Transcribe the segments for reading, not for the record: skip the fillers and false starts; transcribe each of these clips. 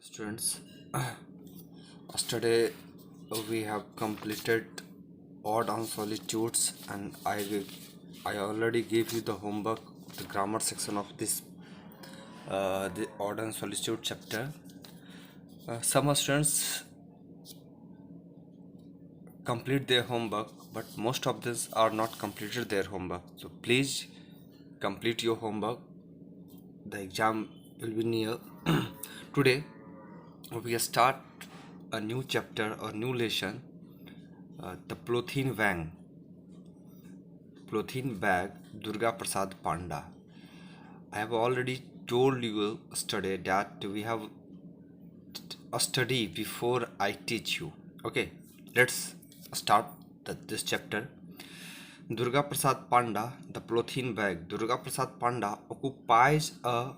Students, yesterday we have completed odd on solitudes, and I already gave you the homework, the grammar section of this the odd on solitude chapter. Some students complete their homework, but most of these are not completed their homework. So please complete your homework. The exam will be near. Today we start a new chapter or new lesson, the Plothin bag, Durga Prasad Panda. I have already told you yesterday that we have a study before I teach you. Okay, let's start this chapter. Durga Prasad Panda, the Plothin bag. Durga Prasad Panda occupies a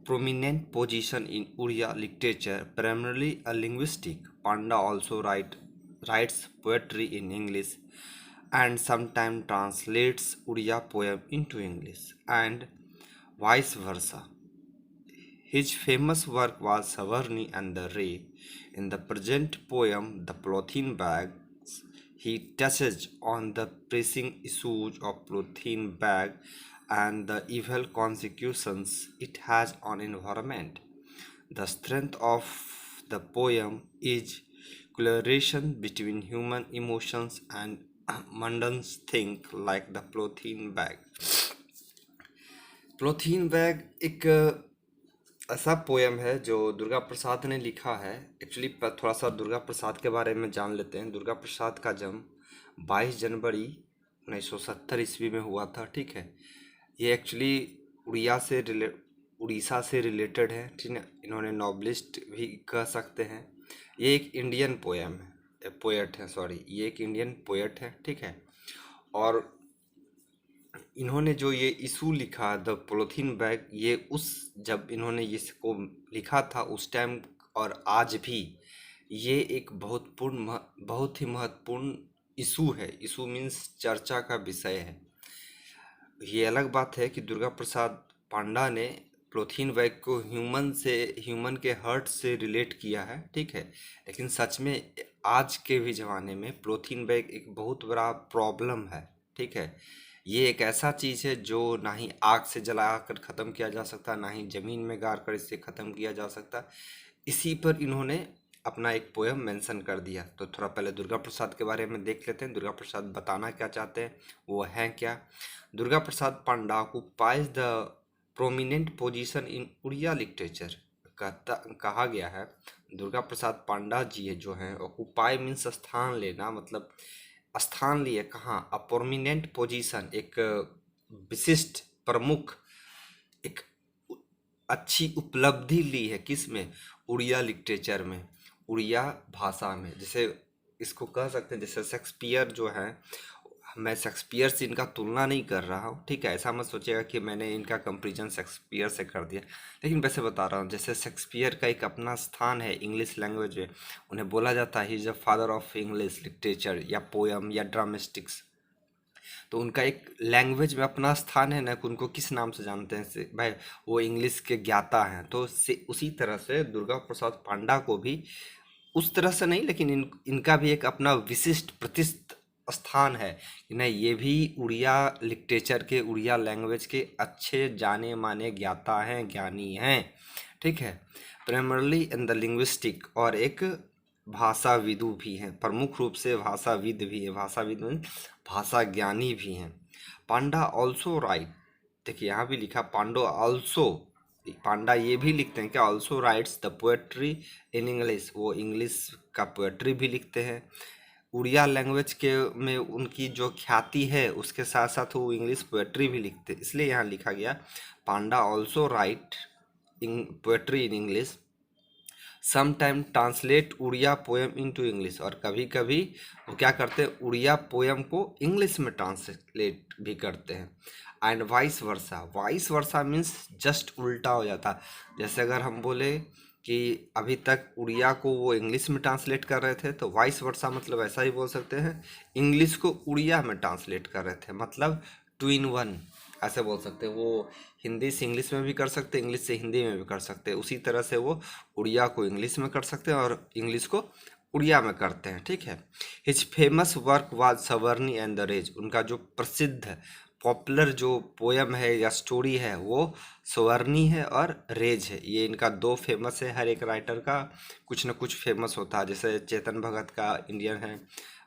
prominent position in Oriya literature, primarily a linguistic. Panda also writes poetry in English and sometimes translates Oriya poem into English and vice versa. His famous work was Savarni and the Ray. In the present poem, The Plothin Bags, he touches on the pressing issues of polythene bag and the evil consequences it has on environment. The strength of the poem is correlation between human emotions and mundane things like the polythene bag. Polythene bag एक ऐसा poem है जो दुर्गा प्रसाद ने लिखा है। Actually थोड़ा सा दुर्गा प्रसाद के बारे में जान लेते हैं। दुर्गा प्रसाद का जन्म 22 जनवरी 1970 ईस्वी में हुआ था। ठीक है, ये एक्चुअली उड़ीसा से रिलेटेड है। ठीक है, इन्होंने नॉवलिस्ट भी कह सकते हैं। ये एक इंडियन पोयम है, पोएट है, सॉरी, ये एक इंडियन पोएट है। ठीक है, और इन्होंने जो ये इशू लिखा द पॉलीथीन बैग, ये जब इन्होंने इसको लिखा था उस टाइम और आज भी ये एक बहुत ही महत्वपूर्ण इशू है। इशू मीन्स चर्चा का विषय है। ये अलग बात है कि दुर्गा प्रसाद पांडा ने पॉलीथीन बैग को ह्यूमन के हर्ट से रिलेट किया है। ठीक है, लेकिन सच में आज के भी ज़माने में पॉलीथीन बैग एक बहुत बड़ा प्रॉब्लम है। ठीक है, ये एक ऐसा चीज़ है जो ना ही आग से जलाकर ख़त्म किया जा सकता, ना ही ज़मीन में गाड़ कर इसे ख़त्म किया जा सकता। इसी पर इन्होंने अपना एक पोयम मेंशन कर दिया। तो थोड़ा पहले दुर्गा प्रसाद के बारे में देख लेते हैं। दुर्गा प्रसाद बताना क्या चाहते हैं, वो हैं क्या। Durga Prasad Panda occupies the prominent position in Oriya literature. कहा गया है दुर्गा प्रसाद पांडा जी जो हैं, ऑक्युपाई मीन्स स्थान लेना, मतलब स्थान लिए कहाँ, अ प्रोमिनेंट पोजीशन, एक विशिष्ट प्रमुख, एक अच्छी उपलब्धि ली है। किस में? उड़िया लिटरेचर में, उड़िया भाषा में। जैसे इसको कह सकते हैं, जैसे शेक्सपियर जो है, मैं शेक्सपियर से इनका तुलना नहीं कर रहा हूँ। ठीक है, ऐसा मत सोचिएगा कि मैंने इनका कंपेरिजन शेक्सपियर से कर दिया, लेकिन वैसे बता रहा हूँ। जैसे शेक्सपियर का एक अपना स्थान है इंग्लिश लैंग्वेज में। उन्हें बोला जाता है he is the father of English literature या पोयम या ड्रामेस्टिक्स। तो उनका एक लैंग्वेज में अपना स्थान है ना, उनको किस नाम से जानते हैं से भाई, वो इंग्लिश के ज्ञाता हैं। तो उसी तरह से दुर्गा प्रसाद पांडा को भी उस तरह से नहीं, लेकिन इनका भी एक अपना विशिष्ट प्रतिष्ठित स्थान है कि नहीं, ये भी उड़िया लिटरेचर के, उड़िया लैंग्वेज के अच्छे जाने माने ज्ञाता हैं, ज्ञानी हैं। ठीक है, प्राइमरली इन द लिंग्विस्टिक, और एक भाषाविदु भी हैं, प्रमुख रूप से भाषाविद भी है। भाषाविद भाषा ज्ञानी भी हैं। पांडा ऑल्सो राइट, देखिए यहाँ भी लिखा पांडो ऑल्सो, पांडा ये भी लिखते हैं क्या, also rights the poetry in English, वो इंग्लिश का पोएट्री भी लिखते हैं। उड़िया लैंग्वेज के में उनकी जो ख्याति है उसके साथ साथ वो इंग्लिश पोएट्री भी लिखते हैं, इसलिए यहाँ लिखा गया Panda also write in poetry in English, sometime translate Oriya poem into English, और कभी कभी वो क्या करते हैं, उड़िया पोएम को इंग्लिश में ट्रांसलेट भी करते हैं। And vice versa means just उल्टा हो जाता। जैसे अगर हम बोले कि अभी तक उड़िया को वो इंग्लिश में ट्रांसलेट कर रहे थे, तो वाइस वर्सा मतलब ऐसा ही बोल सकते हैं, इंग्लिश को उड़िया में ट्रांसलेट कर रहे थे, मतलब टू इन वन। ऐसे बोल सकते हैं। वो हिंदी से इंग्लिश में भी कर सकते हैं, इंग्लिश से हिंदी में भी कर सकते हैं। उसी तरह से वो उड़िया को इंग्लिश में कर सकते हैं और इंग्लिश को उड़िया में करते हैं, ठीक है। हिज फेमस वर्क वाज सवर्णी एंड द रेज। उनका जो प्रसिद्ध पॉपुलर जो पोयम है या स्टोरी है वो सवर्णी है और रेज है। ये इनका दो फेमस है। हर एक राइटर का कुछ न कुछ फेमस होता है। जैसे चेतन भगत का इंडियन है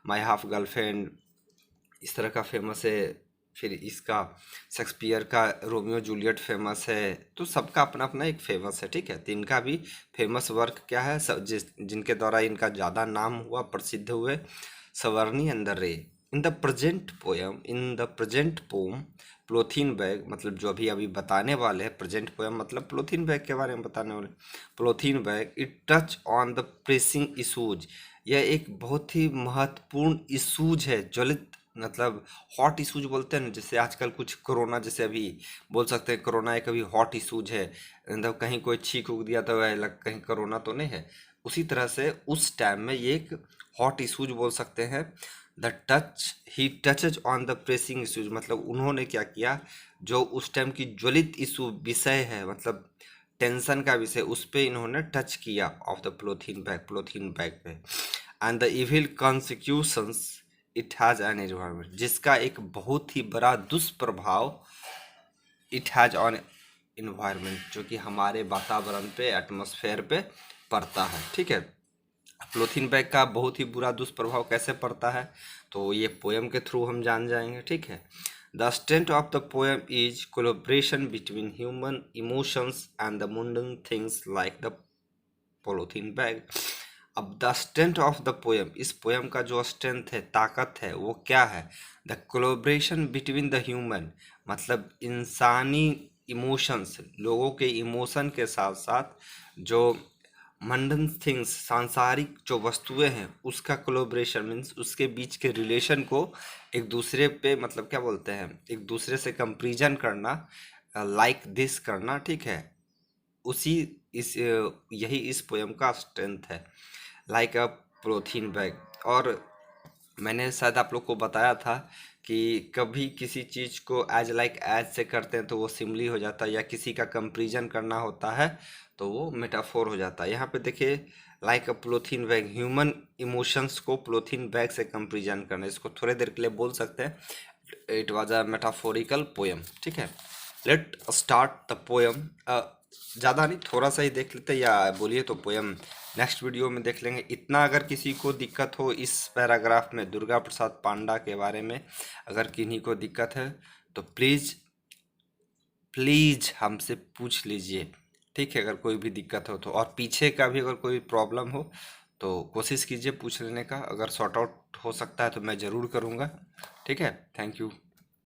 माई हाफ गर्लफ्रेंड, इस तरह का फेमस है। फिर इसका शेक्सपियर का रोमियो जूलियट फेमस है। तो सबका अपना अपना एक फेमस है, ठीक है। तो इनका भी फेमस वर्क क्या है, जिनके द्वारा इनका ज़्यादा नाम हुआ, प्रसिद्ध हुए, सवर्णी and the ray. In the present poem polythene bag, मतलब जो अभी अभी बताने वाले हैं, प्रेजेंट पोएम मतलब प्लोथीन बैग के बारे में बताने वाले। Polythene bag it touch on the pressing issues. यह एक बहुत ही महत्वपूर्ण इशूज है, ज्वलित मतलब हॉट इशूज बोलते हैं ना, जैसे आजकल कुछ कोरोना, जैसे अभी बोल सकते हैं कोरोना एक अभी हॉट इशूज है। मतलब कहीं कोई छींक उक दिया तो वह लग कहीं कोरोना तो नहीं है। उसी तरह से उस टाइम में ये एक हॉट इशूज बोल सकते हैं। The touch he touches on the pressing issues, मतलब उन्होंने क्या किया, जो उस टाइम की ज्वलित इशू विषय है, मतलब टेंशन का विषय, उस पे इन्होंने टच किया ऑफ द प्लोथीन बैग पे। And the evil consequences it has an environment, जिसका एक बहुत ही बड़ा दुष्प्रभाव इट हैज ऑन इन्वायरमेंट, जो कि हमारे वातावरण पे, एटमॉस्फेयर पे पड़ता है, ठीक है। पॉलीथीन बैग का बहुत ही बुरा दुष्प्रभाव कैसे पड़ता है, तो ये पोएम के थ्रू हम जान जाएंगे, ठीक है। The strength of the poem is collaboration between human emotions and the mundane things like the polythene bag. अब the strength of the poem, इस पोएम का जो स्ट्रेंथ है, ताकत है, वो क्या है, the collaboration between the human, मतलब इंसानी इमोशंस, लोगों के इमोशन के साथ साथ जो मंडन थिंग्स, सांसारिक जो वस्तुएं हैं, उसका कोलोब्रेशन मीन्स उसके बीच के रिलेशन को एक दूसरे पे, मतलब क्या बोलते हैं, एक दूसरे से कंपेरिजन करना, लाइक दिस करना, ठीक है। उसी इस यही इस पोएम का स्ट्रेंथ है, लाइक अ प्लोथीन बैग। और मैंने शायद आप लोग को बताया था कि कभी किसी चीज़ को एज लाइक एज से करते हैं तो वो सिमली हो जाता है, या किसी का कंपेरिजन करना होता है तो वो मेटाफोर हो जाता है। यहाँ पे देखिए, like a polythene bag, human emotions को प्लोथीन बैग से कंपेरिजन करना, इसको थोड़े देर के लिए बोल सकते हैं it was a metaphorical poem, ठीक है। Let start the poem. ज़्यादा नहीं, थोड़ा सा ही देख लेते हैं, या बोलिए तो पोएम नेक्स्ट वीडियो में देख लेंगे। इतना अगर किसी को दिक्कत हो इस पैराग्राफ में, दुर्गा प्रसाद पांडा के बारे में अगर किन्हीं को दिक्कत है तो प्लीज़ प्लीज़ हमसे पूछ लीजिए, ठीक है। अगर कोई भी दिक्कत हो तो, और पीछे का भी अगर कोई प्रॉब्लम हो तो कोशिश कीजिए पूछ लेने का। अगर सॉर्ट आउट हो सकता है तो मैं ज़रूर करूँगा, ठीक है। Thank you.